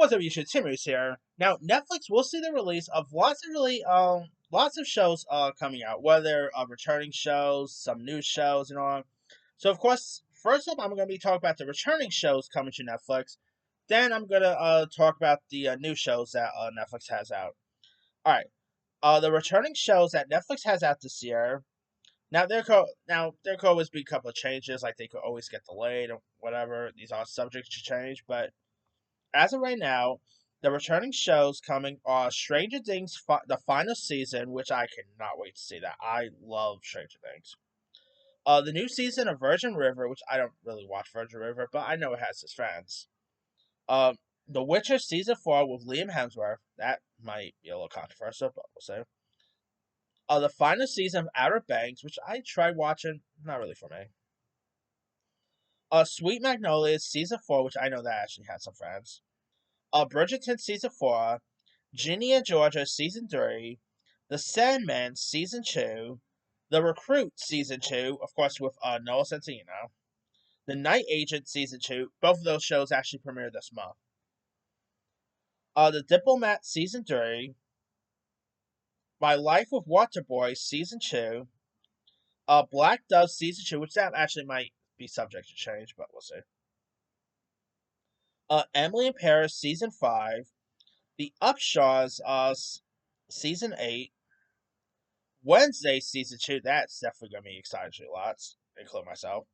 What's up, YouTube? Timmy's here. Now, Netflix will see the release of lots of shows coming out, whether returning shows, some new shows, and all. So, of course, first up, I'm going to be talking about the returning shows coming to Netflix. Then I'm going to talk about the new shows that Netflix has out. All right, the returning shows that Netflix has out this year. There could always be a couple of changes, like they could always get delayed or whatever. These are subject to change, but as of right now, the returning shows coming are Stranger Things, the final season, which I cannot wait to see that. I love Stranger Things. The new season of Virgin River, which I don't really watch Virgin River, but I know it has its fans. Um, The Witcher season 4 with Liam Hemsworth. That might be a little controversial, but we'll see. The final season of Outer Banks, which I tried watching, not really for me. Sweet Magnolias season 4, which I know that actually has some fans. Bridgerton season 4, Ginny and Georgia season 3, The Sandman season 2, The Recruit season 2, of course with Noah Centineo, The Night Agent season 2. Both of those shows actually premiered this month. The Diplomat season 3, My Life with Waterboy season 2, Black Dove season 2, which that actually might be subject to change, but we'll see. Emily in Paris season 5, The Upshaws season 8, Wednesday season 2, that's definitely gonna be exciting to lots, including myself.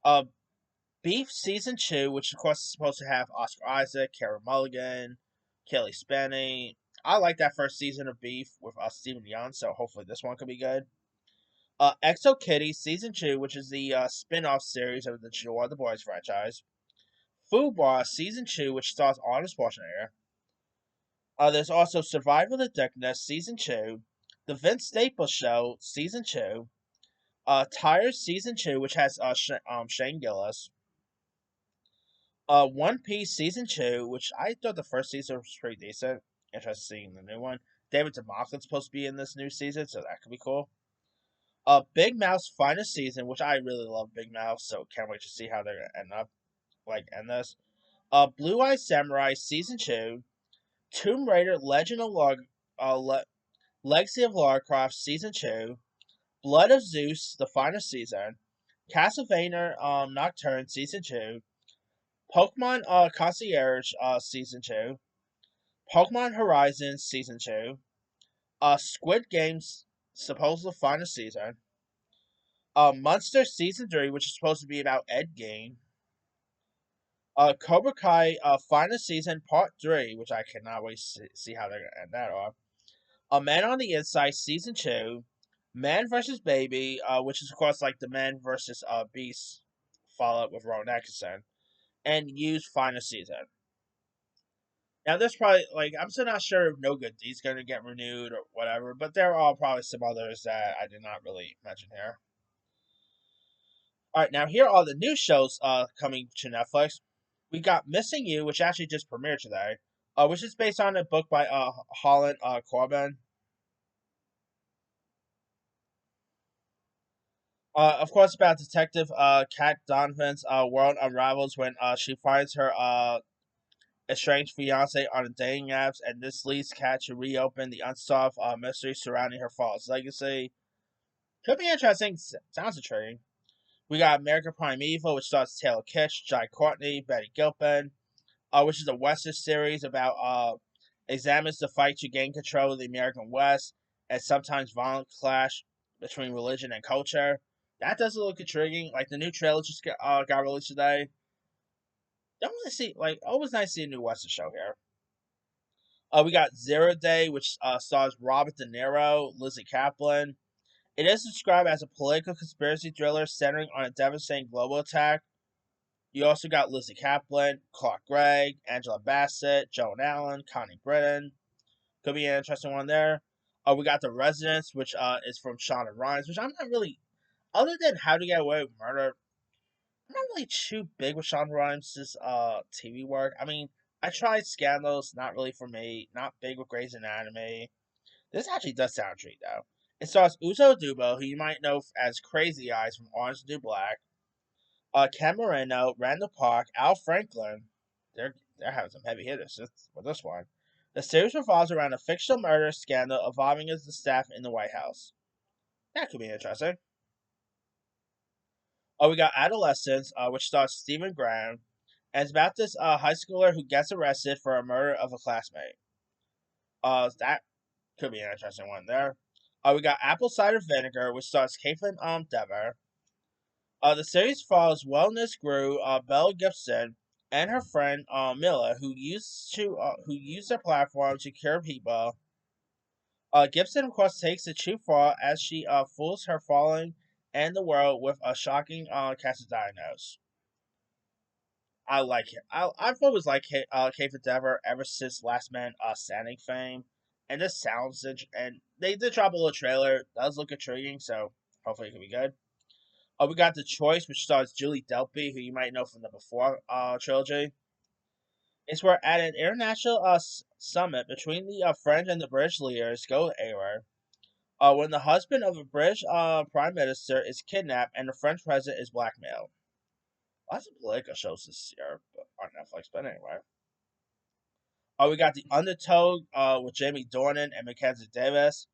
Uh, Beef season 2, which of course is supposed to have Oscar Isaac, Kara Mulligan, Kelly Spenny. I like that first season of Beef with Steven Yeun, so hopefully this one could be good. Exo Kitty season 2, which is the spin-off series of the Joy the Boys franchise. Fubar season 2, which stars Arnold Schwarzenegger. There's also Survival of the Darkness season 2, The Vince Staples Show season 2, Tires season 2, which has Shane Gillis. One Piece season 2, which I thought the first season was pretty decent. Interested seeing the new one. David DeMofflin's supposed to be in this new season, so that could be cool. Big Mouth's final season, which I really love Big Mouth, so can't wait to see how they're gonna end this. Blue Eye Samurai season 2, Tomb Raider Legend of Legacy of Lara Croft season 2, Blood of Zeus the final season, Castlevania Nocturne season 2, Pokemon Concierge season 2, Pokemon Horizons season 2, Squid Games supposed final season, Monster season 3, which is supposed to be about Ed Gein, Cobra Kai final season part 3, which I cannot wait to see how they're gonna end that off. A Man on the Inside season 2, Man vs. Baby, which is of course like the Man vs. Beast follow up with Rowan Atkinson, and Use final season. Now, there's probably I'm still not sure if No Good Deed's going to get renewed or whatever, but there are probably some others that I did not really mention here. All right, now here are the new shows coming to Netflix. We got Missing You, which actually just premiered today, which is based on a book by Holland Corbin. Of course, about Detective Kat Donovan's world unravels when she finds her estranged fiance on the dating apps, and this leads Kat to reopen the unsolved mystery surrounding her father's legacy. Could be interesting. Sounds intriguing. We got American Primeval, which stars Taylor Kitsch, Jai Courtney, Betty Gilpin, which is a Western series about examines the fight to gain control of the American West and sometimes violent clash between religion and culture. That does look intriguing. Like the new trailer just got released today. Don't really see always nice to see a new Western show here. We got Zero Day, which stars Robert De Niro, Lizzie Kaplan. It is described as a political conspiracy thriller centering on a devastating global attack. You also got Lizzie Kaplan, Clark Gregg, Angela Bassett, Joan Allen, Connie Britton. Could be an interesting one there. We got The Residents, which is from Shonda Rhimes, which I'm not really, other than How to Get Away with Murder, I'm not really too big with Shonda Rhimes' TV work. I mean, I tried Scandals, not really for me. Not big with Grey's Anatomy. This actually does sound intriguing, though. It stars Uzo Aduba, who you might know as Crazy Eyes from Orange is the New Black, Ken Moreno, Randall Park, Al Franklin. they're having some heavy hitters with this one. The series revolves around a fictional murder scandal involving the staff in the White House. That could be interesting. Oh, we got Adolescence, which stars Stephen Graham, and it's about this high schooler who gets arrested for a murder of a classmate. That could be an interesting one there. We got Apple Cider Vinegar, which stars Caitlin Dever. The series follows wellness guru Belle Gibson and her friend Mila, who use their platform to cure people. Gibson, of course, takes the true fall as she fools her following and the world with a shocking cancer diagnosis. I like it. I've always liked Caitlin Dever ever since Last Man Standing fame, and this sounds and they did drop a little trailer. It does look intriguing, so hopefully it can be good. We got The Choice, which stars Julie Delpy, who you might know from the Before trilogy. It's where at an international summit between the French and the British leaders go AWOL. When the husband of a British prime minister is kidnapped and the French president is blackmailed. Lots of political shows this year on Netflix, but anyway. We got The Undertow with Jamie Dornan and Mackenzie Davis,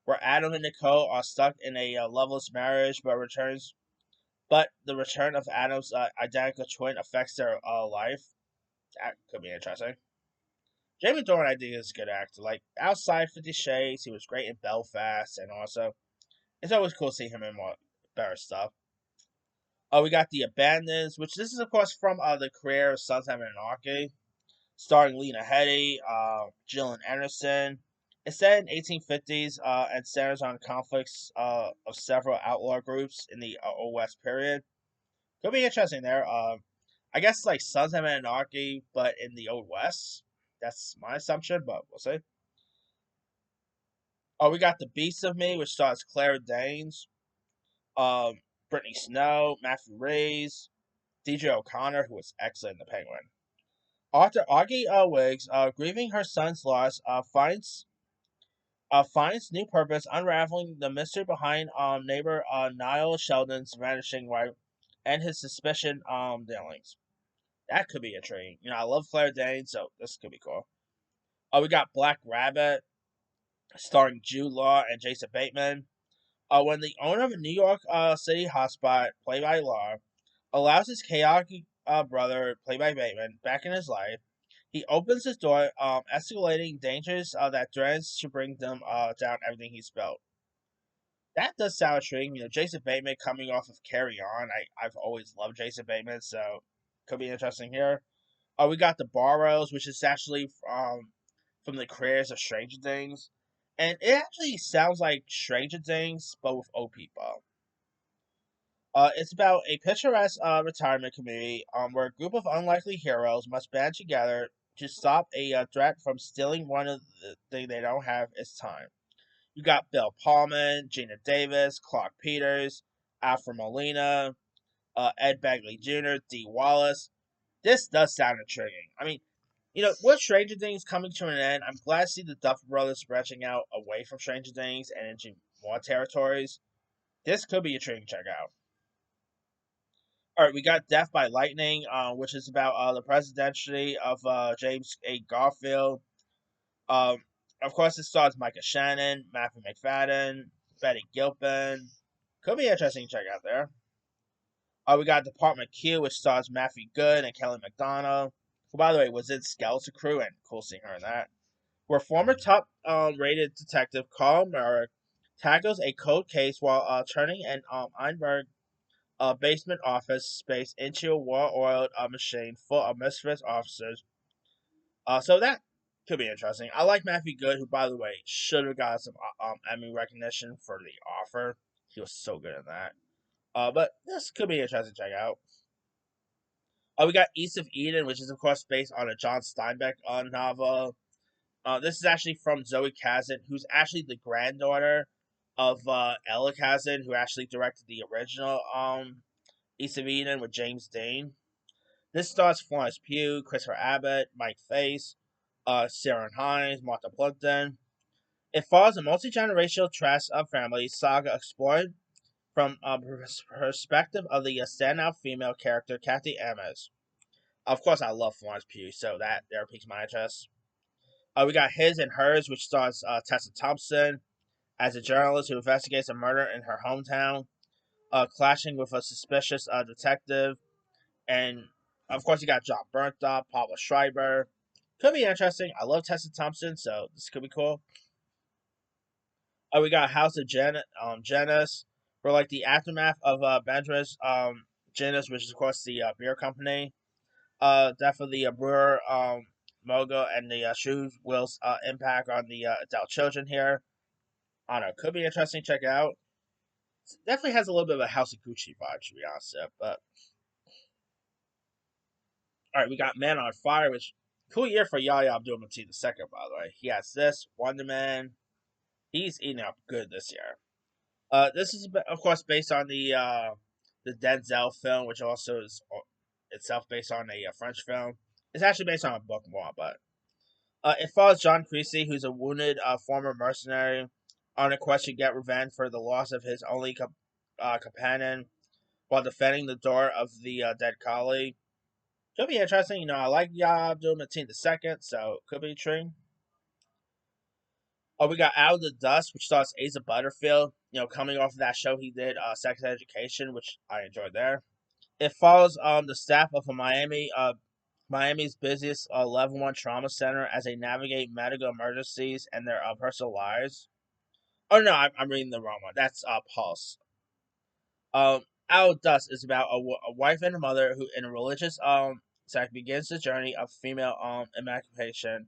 where Adam and Nicole are stuck in a loveless marriage, but the return of Adam's identical twin affects their life. That could be interesting. Jamie Dornan, I think, is a good actor. Like, outside 50 Shades, he was great in Belfast, and also, it's always cool to see him in more better stuff. We got The Abandons, which this is, of course, from the career of Sons of Anarchy, starring Lena Headey, Gillian Anderson. It's set in 1850s and centers on conflicts of several outlaw groups in the Old West period. Could be interesting there. I guess like Sons of Anarchy, but in the Old West. That's my assumption, but we'll see. Oh, we got The Beast of Me, which stars Claire Danes, um, Brittany Snow, Matthew Rhys, DJ O'Connor, who was excellent in The Penguin. Author Augie Wiggs, grieving her son's loss, finds new purpose, unraveling the mystery behind neighbor Niall Sheldon's vanishing wife and his suspicion dealings. That could be intriguing. You know, I love Claire Danes, so this could be cool. We got Black Rabbit, starring Jude Law and Jason Bateman. When the owner of a New York City hotspot, played by Law, allows his chaotic brother, played by Bateman, back in his life, he opens his door, escalating dangers that threatens to bring them down everything he's built. That does sound intriguing. You know, Jason Bateman coming off of Carry On. I've always loved Jason Bateman, so could be interesting here. We got The Borrows, which is actually from the creators of Stranger Things. And it actually sounds like Stranger Things, but with old people. It's about a picturesque retirement community where a group of unlikely heroes must band together to stop a threat from stealing one of the thing they don't have is time. You got Bill Pullman, Gina Davis, Clark Peters, Alfred Molina, Ed Begley Jr., Dee Wallace. This does sound intriguing. I mean, you know, with Stranger Things coming to an end, I'm glad to see the Duffer Brothers branching out away from Stranger Things and into more territories. This could be intriguing to check out. All right, we got Death by Lightning, which is about the presidency of James A. Garfield. Um, of course, it stars Micah Shannon, Matthew McFadden, Betty Gilpin. Could be interesting to check out there. We got Department Q, which stars Matthew Good and Kelly McDonald, who, by the way, was in Skeleton Crew, and cool seeing her in that. Where former top rated detective Carl Merrick tackles a cold case while turning an Einberg basement office space into a well-oiled machine full of misfits officers. So that could be interesting. I like Matthew Good, who, by the way, should have got some Emmy recognition for The Offer. He was so good in that. But this could be interesting to check out. We got East of Eden, which is, of course, based on a John Steinbeck novel. This is actually from Zoe Kazan, who's actually the granddaughter of Ella Kazan, who actually directed the original East of Eden with James Dean. This stars Florence Pugh, Christopher Abbott, Mike Face, Sarah Hines, Martha Plimpton. It follows a multi-generational trash of family saga explored from a perspective of the standout female character, Kathy Amos. Of course, I love Florence Pugh, so that there piques my interest. We got His and Hers, which stars Tessa Thompson as a journalist who investigates a murder in her hometown, clashing with a suspicious detective. And of course, you got John Bernthal, Paula Schreiber. Could be interesting. I love Tessa Thompson, so this could be cool. We got House of Janus, for like the aftermath of Benjamin's Janus, which is of course the beer company. Definitely a brewer mogul and the shoes will's impact on the adult children here. I don't know, could be interesting. Check it out. Definitely has a little bit of a House of Gucci vibe, to be honest. But all right, we got Man on Fire, which cool year for Yahya Abdul-Mateen the second, by the way. He has this Wonder Man. He's eating up good this year. This is of course based on the Denzel film, which also is itself based on a French film. It's actually based on a book more, but it follows John Creasy, who's a wounded former mercenary on a quest to get revenge for the loss of his only companion while defending the door of the dead colleague. Could be interesting. You know, I like Yahya Abdul-Mateen the second, so could be intriguing. Oh, we got Out of the Dust, which stars Asa Butterfield. You know, coming off of that show he did, Sex Education, which I enjoyed there. It follows the staff of a Miami's busiest level one trauma center as they navigate medical emergencies and their personal lives. Oh no, I'm reading the wrong one. That's Pulse. Out of the Dust is about a wife and a mother who, in a religious sect, begins the journey of female emancipation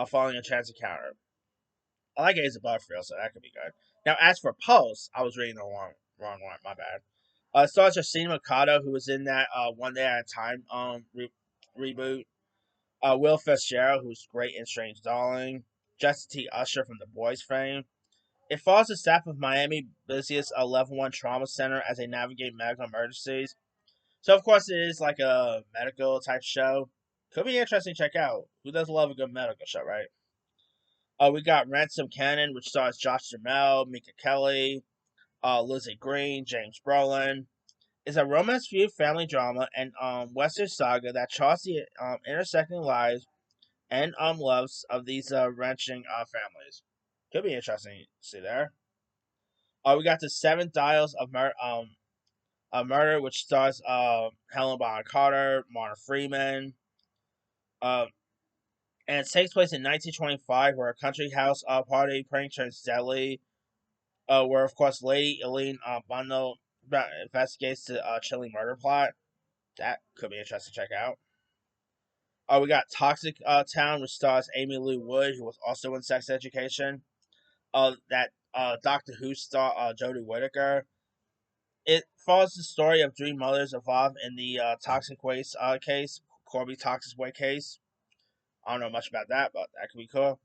following a chance encounter. I like Asa Butterfield, so that could be good. Now, as for Pulse, I was reading the wrong one. My bad. It stars Justine Mikado, who was in that One Day at a Time reboot. Will Fitzgerald, who's great in Strange Darling. Jesse T. Usher from The Boys fame. It follows the staff of Miami busiest level one trauma center as they navigate medical emergencies. So, of course, it is like a medical type show. Could be interesting to check out. Who doesn't love a good medical show, right? We got Ransom Cannon, which stars Josh Duhamel, Mika Kelly, Lizzie Green, James Brolin. It's a romance-fueled family drama and western saga that charts the intersecting lives and loves of these wrenching families. Could be interesting to see there. We got the Seven Dials of Murder, which stars Helen Bonham Carter, Martin Freeman. Uh, and it takes place in 1925, where a country house party prank turns deadly. Where of course Lady Eileen Bundle investigates the chilling murder plot. That could be interesting to check out. We got Toxic Town, which stars Amy Lou Wood, who was also in Sex Education. That Doctor Who star Jodie Whittaker. It follows the story of three mothers involved in the toxic waste case, Corby toxic waste case. I don't know much about that, but that could be cool.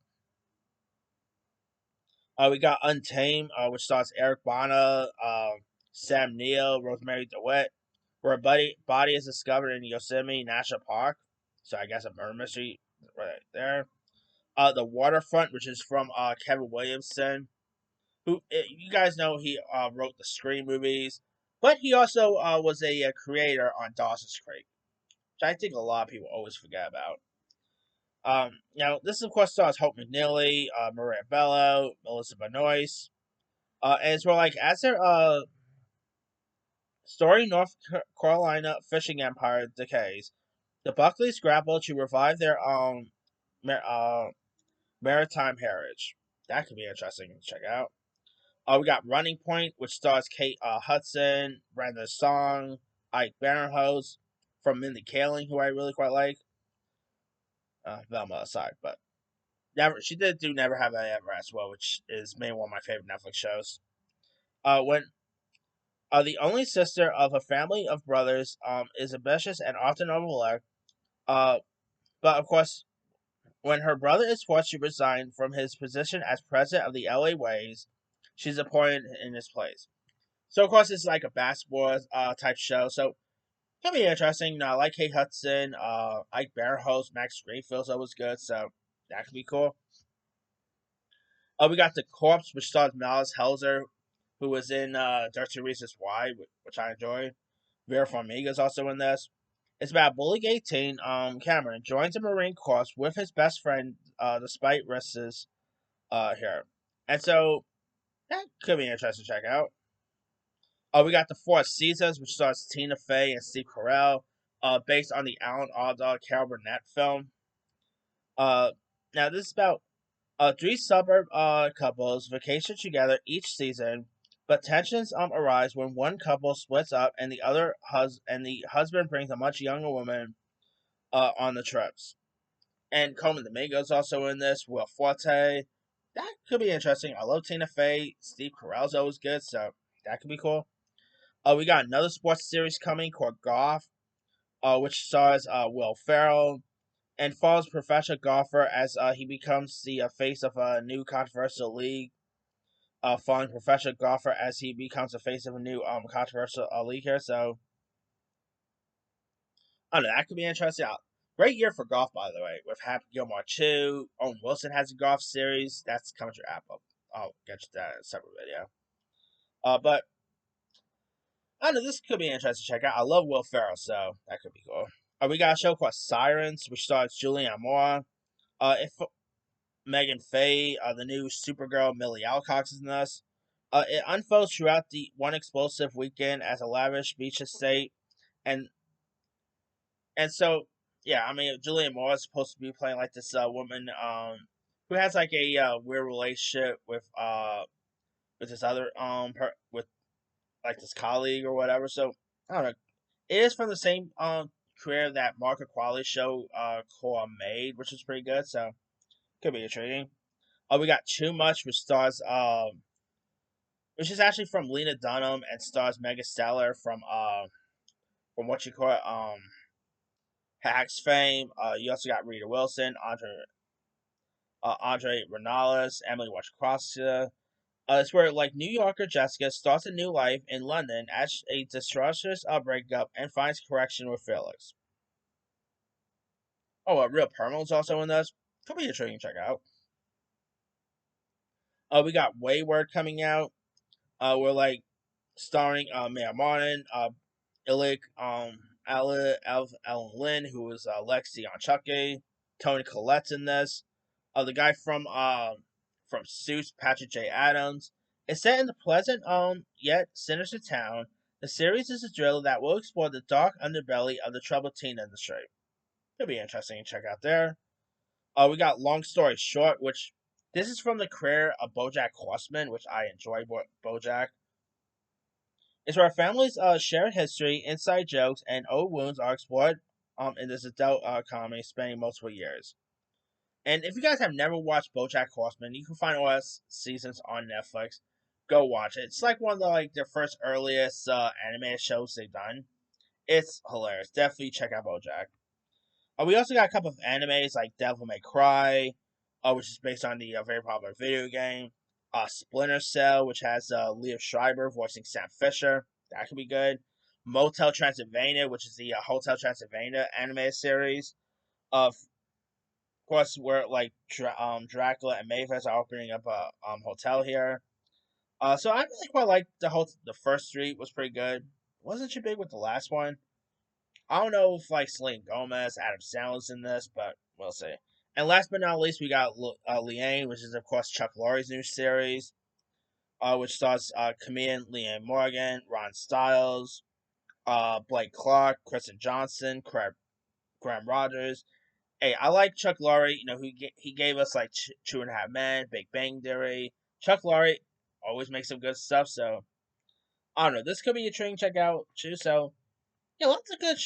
We got Untamed, which stars Eric Bana, Sam Neill, Rosemary DeWitt, where a body is discovered in Yosemite National Park. So I guess a murder mystery right there. The Waterfront, which is from Kevin Williamson, who you guys know he wrote the Scream movies, but he also was a creator on Dawson's Creek, which I think a lot of people always forget about. Now, this of course stars Hope McNeely, Maria Bello, Melissa Benoist, and it's where like as their story North Carolina fishing empire decays, the Buckleys grapple to revive their maritime heritage. That could be interesting to check out. We got Running Point, which stars Kate Hudson, Brenda Song, Ike Barinholtz from Mindy Kaling, who I really quite like. Velma aside, but she did do Never Have I Ever as well, which is maybe one of my favorite Netflix shows. When the only sister of a family of brothers, is ambitious and often overlooked. Uh, but of course, when her brother is forced to resign from his position as president of the LA Ways, she's appointed in his place. So of course, it's like a basketball type show. So it'll be interesting. You know, I like Kate Hudson, Ike Barinholtz, Max Greenfield's always good. So that could be cool. We got The Corpse, which stars Malice Helzer, who was in Dirty Reasons Why, which I enjoy. Vera Farmiga's also in this. It's about bully 18, Cameron joins the Marine Corps with his best friend, despite risks, here. And so that could be interesting to check out. We got the Four Seasons, which stars Tina Fey and Steve Carell, based on the Alan Alda Carol Burnett film. Uh, Now this is about three suburb couples vacation together each season, but tensions arise when one couple splits up and the husband brings a much younger woman on the trips. And Coleman Domingo's also in this. Will Forte. That could be interesting. I love Tina Fey. Steve Carell's always good, so that could be cool. We got another sports series coming called Golf, which stars Will Ferrell and follows professional golfer as he becomes the face of a new controversial league. Following professional golfer as he becomes the face of a new controversial league here. So I don't know. That could be interesting. Great year for golf, by the way, with Happy Gilmore 2. Owen Wilson has a golf series. That's coming to Apple. I'll get you that in a separate video. But I don't know. This could be interesting to check out. I love Will Ferrell, so that could be cool. We got a show called Sirens, which stars Julianne Moore. If Megan Faye, the new Supergirl Millie Alcox is in this. It unfolds throughout the one explosive weekend as a lavish beach estate, and and so yeah, I mean Julianne Moore is supposed to be playing like this woman who has like a weird relationship with this other with like this colleague or whatever. So I don't know. It is from the same career that Margaret Qualley show called Maid, which is pretty good. So could be intriguing. We got Too Much, which is actually from Lena Dunham and stars Megan Stellar from what you call it, Hacks fame. You also got Rita Wilson, Andre Renales, Emily Wachowska. It's where like New Yorker Jessica starts a new life in London as a disastrous breakup and finds correction with Felix. Oh, Real Permanent's also in this. Could be intriguing to check out. We got Wayward coming out. We're like starring Mia Martin, Illick, Ellen Lynn, who was Lexi on Chucky, Tony Collette's in this. The guy from Suits, Patrick J. Adams. It's set in the pleasant yet sinister town. The series is a thriller that will explore the dark underbelly of the troubled teen industry. It'll be interesting to check out there. We got Long Story Short, which this is from the career of BoJack Horseman, which I enjoy. BoJack. It's where families' shared history, inside jokes, and old wounds are explored in this adult comedy spanning multiple years. And if you guys have never watched BoJack Horseman, you can find all its seasons on Netflix. Go watch it. It's like one of their first earliest animated shows they've done. It's hilarious. Definitely check out BoJack. We also got a couple of animes like Devil May Cry, which is based on the very popular video game. Splinter Cell, which has Leo Schreiber voicing Sam Fisher. That could be good. Motel Transylvania, which is the Hotel Transylvania anime series. Of course, where like Dracula and Mavis are opening up a hotel here. So I really quite like the first three was pretty good. Wasn't too big with the last one. I don't know if like Selena Gomez, Adam Sandler's in this, but we'll see. And last but not least, we got Liane, which is of course Chuck Lorre's new series, which stars comedian Liane Morgan, Ron Stiles, Blake Clark, Kristen Johnson, Graham Rogers. Hey, I like Chuck Lorre. You know, he gave us like Two and a Half Men, Big Bang Theory. Chuck Lorre always makes some good stuff. So I don't know. This could be a train check out too. So yeah, lots of good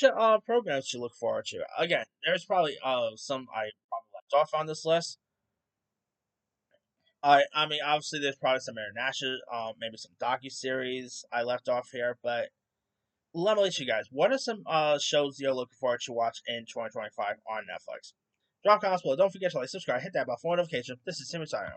programs to look forward to. Again, there's probably some I probably left off on this list. I mean, obviously, there's probably some international, maybe some docu series I left off here. But let me let you guys. What are some shows you're looking forward to watch in 2025 on Netflix? Drop comments below. Don't forget to like, subscribe, hit that bell for notification. This is Timmy signing.